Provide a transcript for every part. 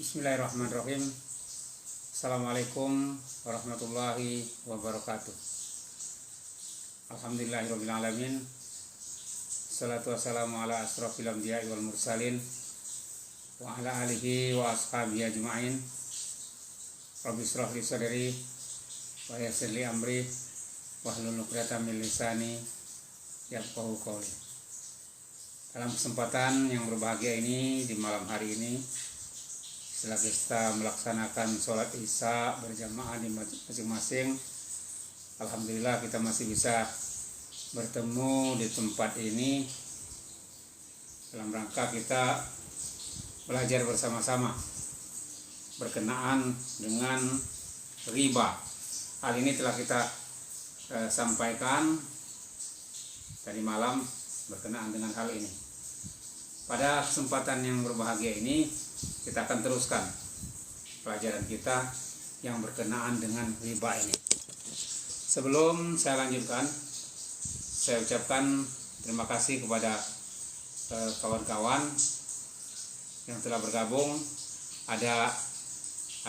Bismillahirrahmanirrahim. Assalamualaikum warahmatullahi wabarakatuh. Alhamdulillahirabbil alamin. Salatu wassalamu ala asrofil anbiya'i wal mursalin wa ala alihi wa ashabihi ajma'in. Rabbi shrah li sadri wa yassir li amri wahlul 'uqdatam min lisani yafqahu qawli. Dalam kesempatan yang berbahagia ini, di malam hari ini, setelah kita melaksanakan sholat isya berjamaah di masing-masing, alhamdulillah kita masih bisa bertemu di tempat ini dalam rangka kita belajar bersama-sama berkenaan dengan riba. Hal ini telah kita sampaikan tadi malam berkenaan dengan hal ini. Pada kesempatan yang berbahagia ini, kita akan teruskan pelajaran kita yang berkenaan dengan riba ini. Sebelum saya lanjutkan, saya ucapkan terima kasih kepada kawan-kawan yang telah bergabung. Ada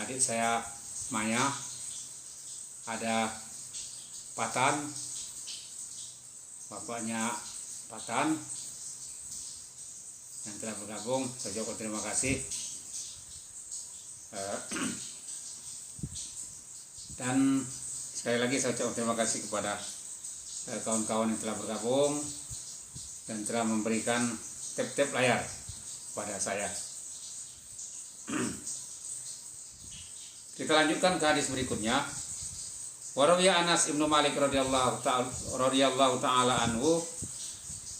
adik saya Maya, ada Patan, bapaknya Patan yang telah bergabung. Saya ucapkan terima kasih. Dan sekali lagi saya ucapkan terima kasih kepada kawan-kawan yang telah bergabung dan telah memberikan tap-tap layar kepada saya. Kita lanjutkan ke hadis berikutnya. Warawiya Anas ibnu Malik radhiyallahu ta'ala anhu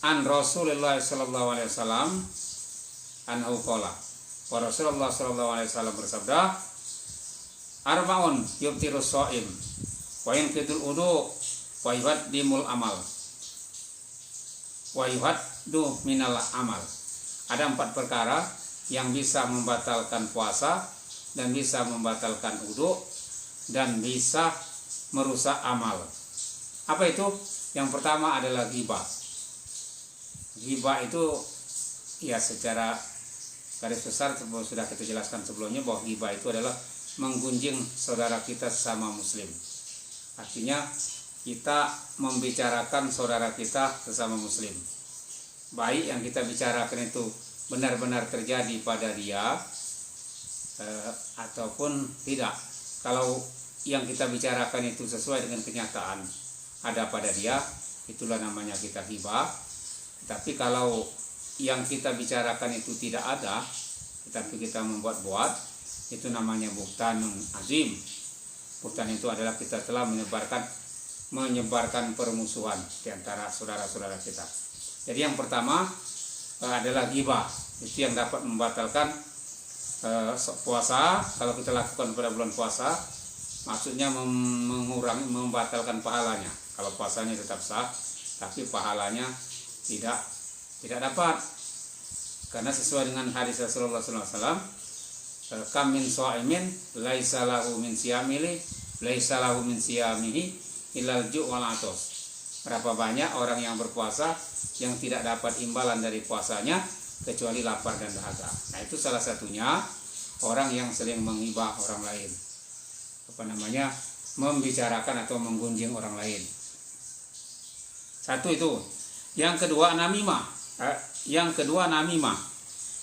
an Rasulullah sallallahu alaihi wasallam anhu qala. Wa Rasulullah sallallahu alaihi wasallam bersabda, arba'un yubtirus shaim wa yanqidul wudu wa yuhaddimul amal wa yuhaddu minal amal. Ada 4 perkara yang bisa membatalkan puasa dan bisa membatalkan wudu dan bisa merusak amal. Apa itu? Yang pertama adalah ghibah. Ghibah itu ya secara garis besar sudah kita jelaskan sebelumnya bahwa ghibah itu adalah menggunjing saudara kita sesama muslim. Artinya kita membicarakan saudara kita sesama muslim. Baik yang kita bicarakan itu benar-benar terjadi pada dia ataupun tidak. Kalau yang kita bicarakan itu sesuai dengan kenyataan ada pada dia, itulah namanya kita ghibah. Tapi kalau yang kita bicarakan itu tidak ada, tetapi kita membuat-buat, itu namanya buhtanun azim. Buhtan itu adalah kita telah menyebarkan permusuhan di antara saudara-saudara kita. Jadi yang pertama adalah ghibah. Itu yang dapat membatalkan puasa. Kalau kita lakukan pada bulan puasa, maksudnya membatalkan pahalanya. Kalau puasanya tetap sah, tapi pahalanya tidak dapat, karena sesuai dengan hadis Rasulullah SAW, kam min shaimin laisa lahu min siyamihi illal ju' wal atos. Berapa banyak orang yang berpuasa yang tidak dapat imbalan dari puasanya kecuali lapar dan dahaga. Nah, itu salah satunya orang yang sering menghibah orang lain, membicarakan atau menggunjing orang lain. Satu itu. Yang kedua namimah.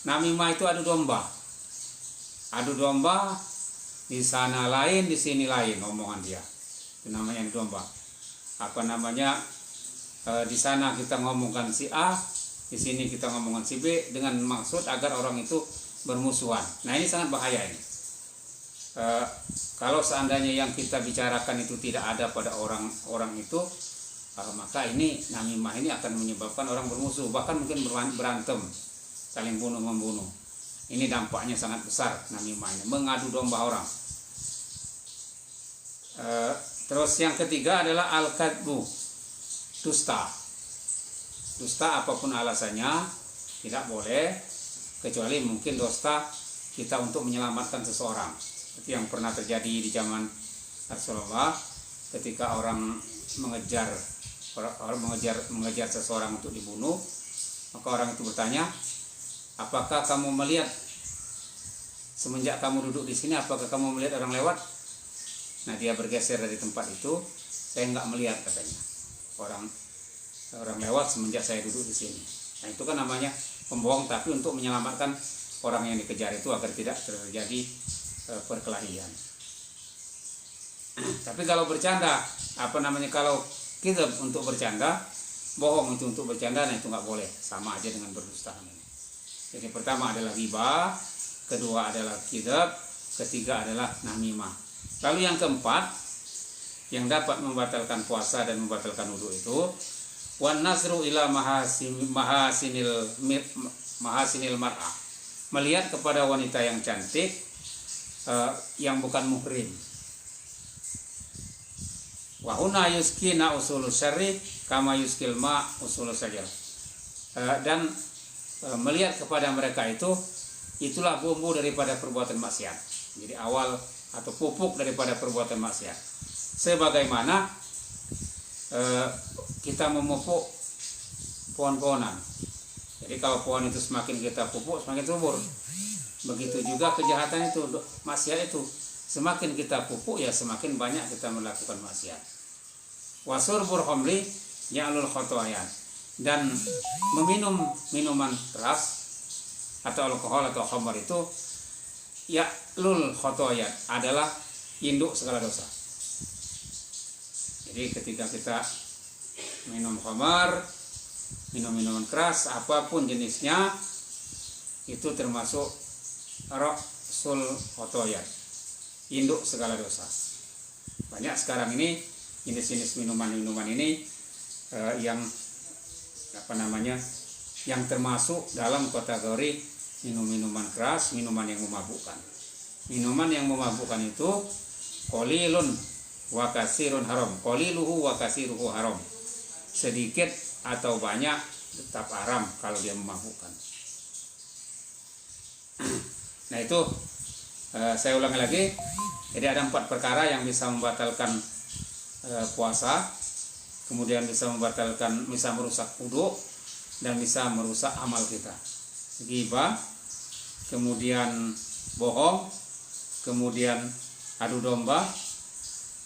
Namimah itu adu domba. Adu domba, di sana lain, di sini lain omongan dia. Itu namanya adu domba. Di sana kita ngomongkan si A, di sini kita ngomongkan si B dengan maksud agar orang itu bermusuhan. Nah, ini sangat bahaya ini. Kalau seandainya yang kita bicarakan itu tidak ada pada orang itu, maka ini namimah ini akan menyebabkan orang bermusuh, bahkan mungkin berantem, saling bunuh-membunuh. Ini dampaknya sangat besar namimah ini, mengadu domba orang. Terus yang ketiga adalah al-kadbu, dusta. Dusta apapun alasannya tidak boleh, kecuali mungkin dusta kita untuk menyelamatkan seseorang. Seperti yang pernah terjadi di zaman Rasulullah ketika orang mengejar seseorang untuk dibunuh, maka orang itu bertanya, apakah kamu melihat semenjak kamu duduk di sini apakah kamu melihat orang lewat? Nah, dia bergeser dari tempat itu. Saya nggak melihat, katanya. Orang lewat semenjak saya duduk di sini. Nah, itu kan namanya pembohong, tapi untuk menyelamatkan orang yang dikejar itu agar tidak terjadi perkelahian. Tapi kalau bercanda, kalau kita untuk bercanda, bohong itu untuk bercanda, nah itu nggak boleh, sama aja dengan berdusta. Jadi pertama adalah riba, kedua adalah kidzab, ketiga adalah namimah. Lalu yang keempat, yang dapat membatalkan puasa dan membatalkan wudu itu, wan nazru ila mahasinil mar'ah, melihat kepada wanita yang cantik yang bukan muhrim. Wa huna yuskina usulus syarri kama yuskil ma usulus sajar. Dan melihat kepada mereka itulah bumbu daripada perbuatan maksiat. Jadi awal atau pupuk daripada perbuatan maksiat. Sebagaimana kita memupuk pohon-pohonan. Jadi kalau pohon itu semakin kita pupuk, semakin subur. Begitu juga kejahatan itu, maksiat itu. Semakin kita pupuk, ya semakin banyak kita melakukan maksiat. Wasurbur khamri ya'lul khotoyan. Dan meminum minuman keras atau alkohol atau khamr itu ya'lul khotoyan, adalah induk segala dosa. Jadi ketika kita minum khamar, minum minuman keras, apapun jenisnya, itu termasuk ra'sul khotoyan, induk segala dosa. Banyak sekarang ini jenis-jenis minuman-minuman ini yang termasuk dalam kategori minuman keras, minuman yang memabukkan. Minuman yang memabukkan itu qalilun wa katsirun haram. Qaliluhu wa katsiruhu haram. Sedikit atau banyak tetap haram kalau dia memabukkan. Nah itu saya ulangi lagi. Jadi ada 4 perkara yang bisa membatalkan puasa, kemudian bisa merusak wudu, dan bisa merusak amal kita. Ghibah, kemudian bohong, kemudian adu domba,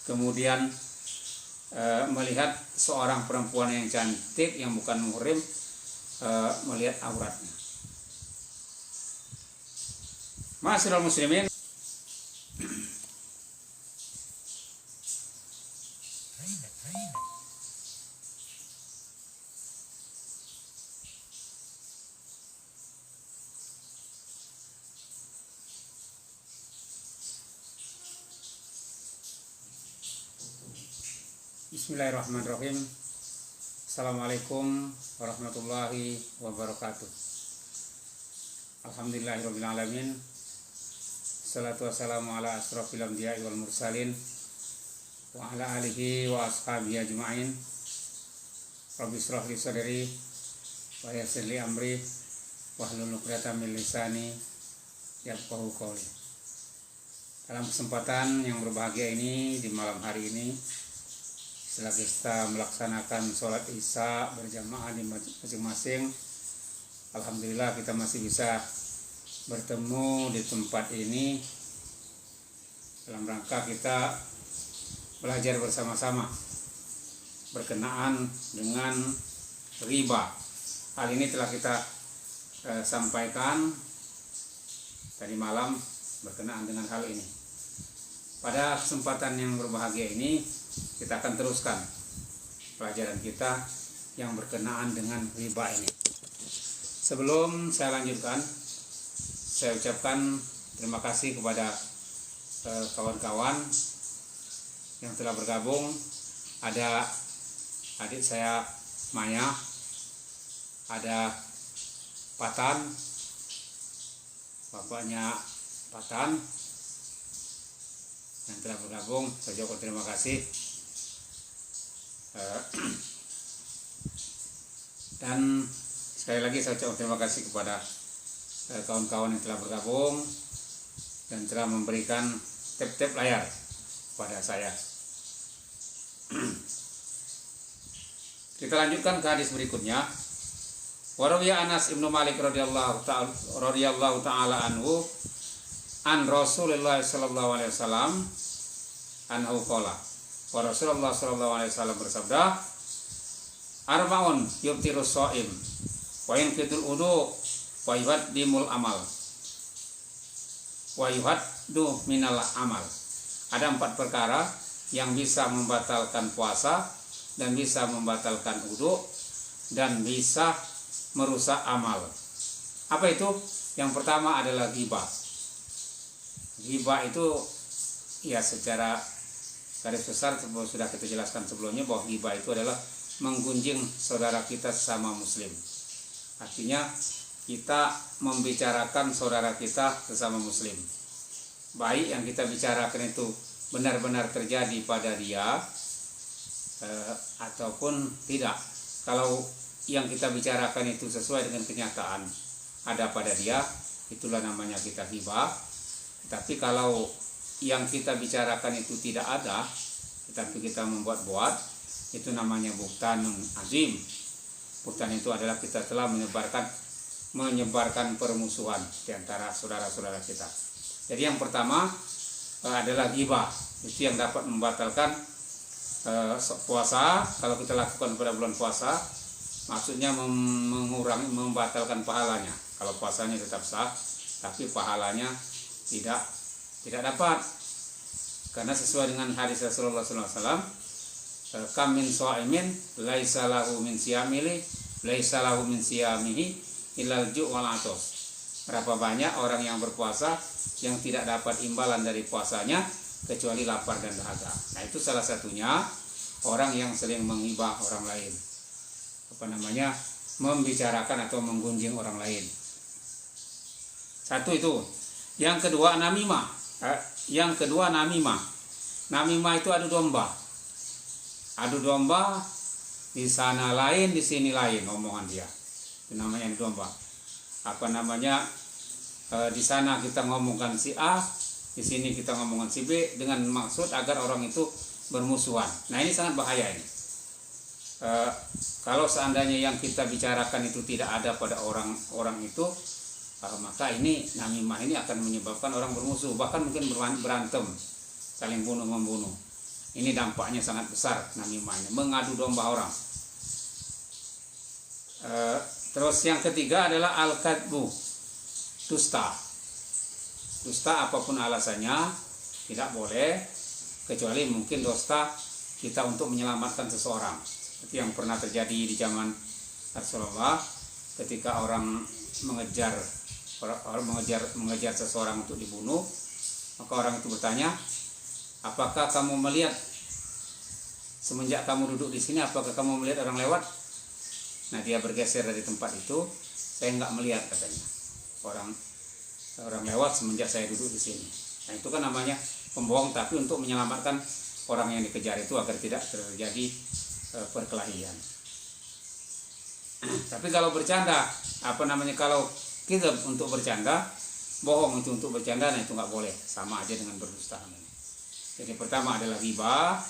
kemudian melihat seorang perempuan yang cantik yang bukan muhrim, melihat auratnya. Ma'asyiral muslimin, bismillahirrahmanirrahim. Assalamualaikum warahmatullahi wabarakatuh. Alhamdulillahirabbil alamin. Salatu wassalamu ala asrofil anbiya'i wal mursalin wa ala alihi wa ashabihi ajma'in. Rabbi shrah li sadri wa yassir li amri wahlul 'uqdatam min lisani yafqahu qawli. Dalam kesempatan yang berbahagia ini, di malam hari ini, setelah kita melaksanakan sholat isya berjamaah di masing-masing, alhamdulillah kita masih bisa bertemu di tempat ini dalam rangka kita belajar bersama-sama berkenaan dengan riba. Hal ini telah kita sampaikan tadi malam berkenaan dengan hal ini. Pada kesempatan yang berbahagia ini kita akan teruskan pelajaran kita yang berkenaan dengan riba ini. Sebelum saya lanjutkan, saya ucapkan terima kasih kepada kawan-kawan yang telah bergabung. Ada adik saya Maya, ada Patan, bapaknya Patan yang telah bergabung. Saya ucapkan terima kasih. Dan sekali lagi saya ucapkan terima kasih kepada kawan-kawan yang telah bergabung dan telah memberikan tap-tap layar kepada saya. Kita lanjutkan ke hadis berikutnya. Warawiya Anas ibnu Malik radhiyallahu ta'ala anhu an Rasulullah sallallahu alaihi wasallam anhu qala, wa Rasulullah sallallahu alaihi wasallam bersabda, arba'un yubtirus shaim wa yanqidul wudu wa yuhaddimul amal wa yuhaddu minal amal. Ada 4 perkara yang bisa membatalkan puasa dan bisa membatalkan wudu dan bisa merusak amal. Apa itu? Yang pertama adalah ghibah. Ghibah itu ya secara garis besar sudah kita jelaskan sebelumnya bahwa ghibah itu adalah menggunjing saudara kita sesama muslim. Artinya kita membicarakan saudara kita sesama muslim. Baik yang kita bicarakan itu benar-benar terjadi pada dia ataupun tidak. Kalau yang kita bicarakan itu sesuai dengan kenyataan ada pada dia, itulah namanya kita ghibah. Tapi kalau yang kita bicarakan itu tidak ada, tetapi kita membuat-buat, itu namanya buhtanun azim. Buhtan itu adalah kita telah menyebarkan permusuhan di antara saudara-saudara kita. Jadi yang pertama adalah ghibah. Itu yang dapat membatalkan puasa. Kalau kita lakukan pada bulan puasa, maksudnya membatalkan pahalanya. Kalau puasanya tetap sah, tapi pahalanya tidak dapat. Karena sesuai dengan hadis Rasulullah SAW, kam min shaimin laisa lahu min siyamihi illal ju' wal atos. Berapa banyak orang yang berpuasa yang tidak dapat imbalan dari puasanya kecuali lapar dan dahaga. Nah, itu salah satunya orang yang sering menghibah orang lain. Membicarakan atau menggunjing orang lain. Satu itu. Yang kedua namimah. Namimah itu adu domba. Adu domba, di sana lain, di sini lain omongan dia. Itu namanya adu domba. Di sana kita ngomongkan si A, di sini kita ngomongkan si B dengan maksud agar orang itu bermusuhan. Nah, ini sangat bahaya ini. Kalau seandainya yang kita bicarakan itu tidak ada pada orang itu, maka ini namimah ini akan menyebabkan orang bermusuh, bahkan mungkin berantem, saling bunuh-membunuh. Ini dampaknya sangat besar namimah ini, mengadu domba orang. Terus yang ketiga adalah al-kadbu, dusta. Dusta apapun alasannya tidak boleh, kecuali mungkin dusta kita untuk menyelamatkan seseorang. Seperti yang pernah terjadi di zaman Rasulullah ketika orang mengejar seseorang untuk dibunuh, maka orang itu bertanya, apakah kamu melihat semenjak kamu duduk di sini, apakah kamu melihat orang lewat? Nah, dia bergeser dari tempat itu. Saya nggak melihat, katanya. Orang lewat semenjak saya duduk di sini. Nah, itu kan namanya pembohong, tapi untuk menyelamatkan orang yang dikejar itu agar tidak terjadi perkelahian. Tapi kalau bercanda, kalau kita untuk bercanda, bohong itu untuk bercanda, nah itu nggak boleh, sama aja dengan berdusta. Jadi pertama adalah ghibah,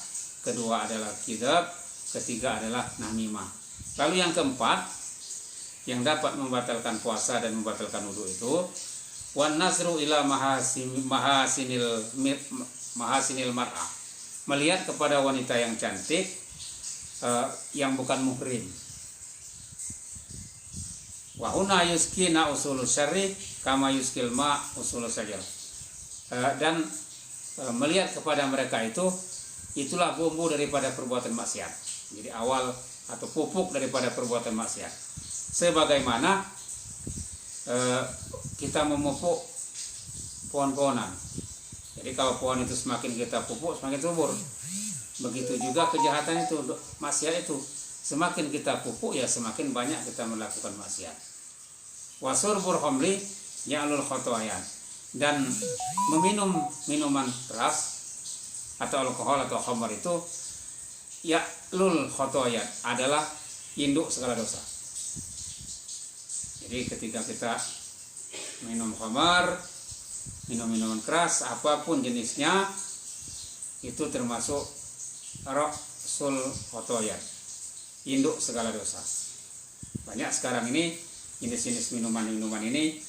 kedua adalah kidab, ketiga adalah namimah. Lalu yang keempat yang dapat membatalkan puasa dan membatalkan wudu itu wan nasru ila mahasinil mar'ah, melihat kepada wanita yang cantik yang bukan muhrim. Wa huna yuskina usulul syarri kama yuskil ma usulul syajar. Dan melihat kepada mereka itulah bumbu daripada perbuatan maksiat. Jadi awal atau pupuk daripada perbuatan maksiat. Sebagaimana kita memupuk pohon-pohonan. Jadi kalau pohon itu semakin kita pupuk, semakin subur. Begitu juga kejahatan itu, maksiat itu. Semakin kita pupuk, ya semakin banyak kita melakukan maksiat. Wasurbur khamri ya'lul khotoyan. Dan meminum minuman keras atau alkohol atau khamr itu ya'lul khotoyan, adalah induk segala dosa. Jadi ketika kita minum khamr, minum minuman keras apapun jenisnya, itu termasuk rasul khotoyan, induk segala dosa. Banyak sekarang ini jenis-jenis minuman-minuman ini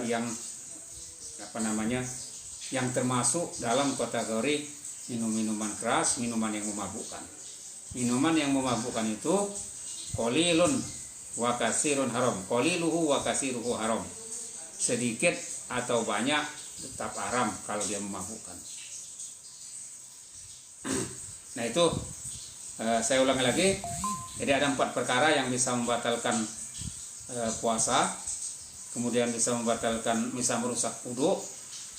yang yang termasuk dalam kategori minuman keras, minuman yang memabukkan. Minuman yang memabukkan itu qalilun wa katsirun haram. Qaliluhu wa katsiruhu haram. Sedikit atau banyak tetap haram kalau dia memabukkan. Nah itu saya ulangi lagi. Jadi ada 4 perkara yang bisa membatalkan puasa, kemudian bisa merusak wudu,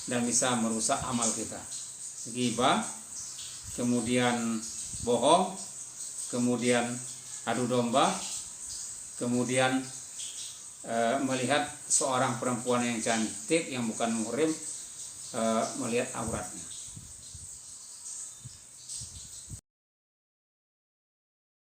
dan bisa merusak amal kita. Ghibah, kemudian bohong, kemudian adu domba, kemudian melihat seorang perempuan yang cantik yang bukan muhrim, melihat auratnya.